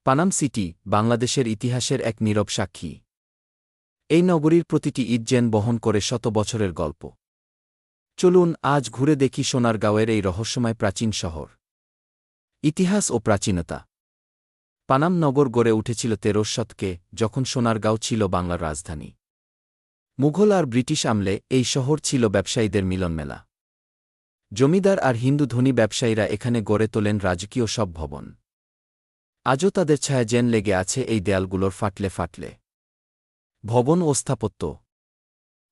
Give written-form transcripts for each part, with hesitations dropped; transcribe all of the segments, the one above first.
Panam city বাংলাদেশের ইতিহাসের এক নীরব সাক্ষী। এই নগরীর প্রতিটি ইট যেন বহন করে শত বছরের গল্প। চলুন আজ ঘুরে দেখি সোনারগাঁওয়ের এই রহস্যময় প্রাচীন শহর। ইতিহাস ও প্রাচীনতা। পানাম নগর গড়ে উঠেছিল ১৩শ শতকে, যখন সোনারগাঁও ছিল বাংলার রাজধানী। মুঘল আর ব্রিটিশ আমলে এই শহর ছিল ব্যবসায়ীদের মিলনমেলা। জমিদার আর হিন্দু ধনী ব্যবসায়ীরা এখানে গড়ে তোলেন রাজকীয় সব ভবন। আজও তাদের ছায়া যেন লেগে আছে এই দেয়ালগুলোর ফাটলে ফাটলে। ভবন ও স্থাপত্য।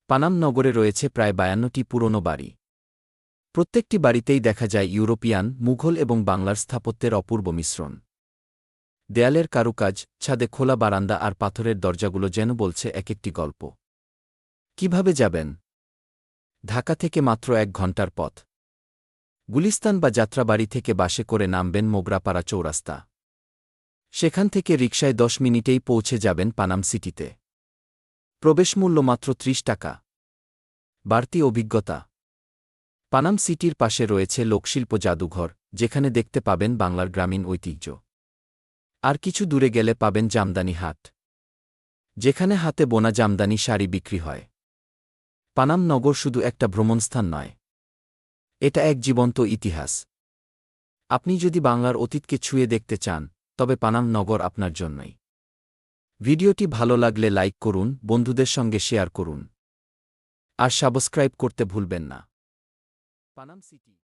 পানাম নগরে রয়েছে প্রায় ৫২টি পুরনো বাড়ি। প্রত্যেকটি বাড়িতেই দেখা যায় ইউরোপিয়ান, মুঘল এবং বাংলার স্থাপত্যের অপূর্ব মিশ্রণ। দেয়ালের কারুকাজ, ছাদে খোলা বারান্দা আর পাথরের দরজাগুলো যেন বলছে এক একটি গল্প। কিভাবে যাবেন? ঢাকা থেকে মাত্র ১ ঘণ্টার পথ। গুলিস্তান বা যাত্রাবাড়ি থেকে বাসে করে নামবেন মোগরাপাড়া চৌরাস্তা। সেখান থেকে রিকশায় ১০ মিনিটেই পৌঁছে যাবেন পানাম সিটিতে। প্রবেশমূল্য মাত্র ৩০ টাকা। বাড়তি অভিজ্ঞতা। পানাম সিটির পাশে রয়েছে লোকশিল্প জাদুঘর, যেখানে দেখতে পাবেন বাংলার গ্রামীণ ঐতিহ্য। আর কিছু দূরে গেলে পাবেন জামদানি হাট, যেখানে হাতে বোনা জামদানি শাড়ি বিক্রি হয়। পানাম নগর শুধু একটা ভ্রমণস্থান নয়, এটা এক জীবন্ত ইতিহাস। আপনি যদি বাংলার অতীতকে ছুঁয়ে দেখতে চান, তবে পানাম নগর আপনার জন্যই। ভিডিওটি ভালো লাগলে লাইক করুন, বন্ধুদের সঙ্গে শেয়ার করুন, আর সাবস্ক্রাইব করতে ভুলবেন না। পানাম সিটি।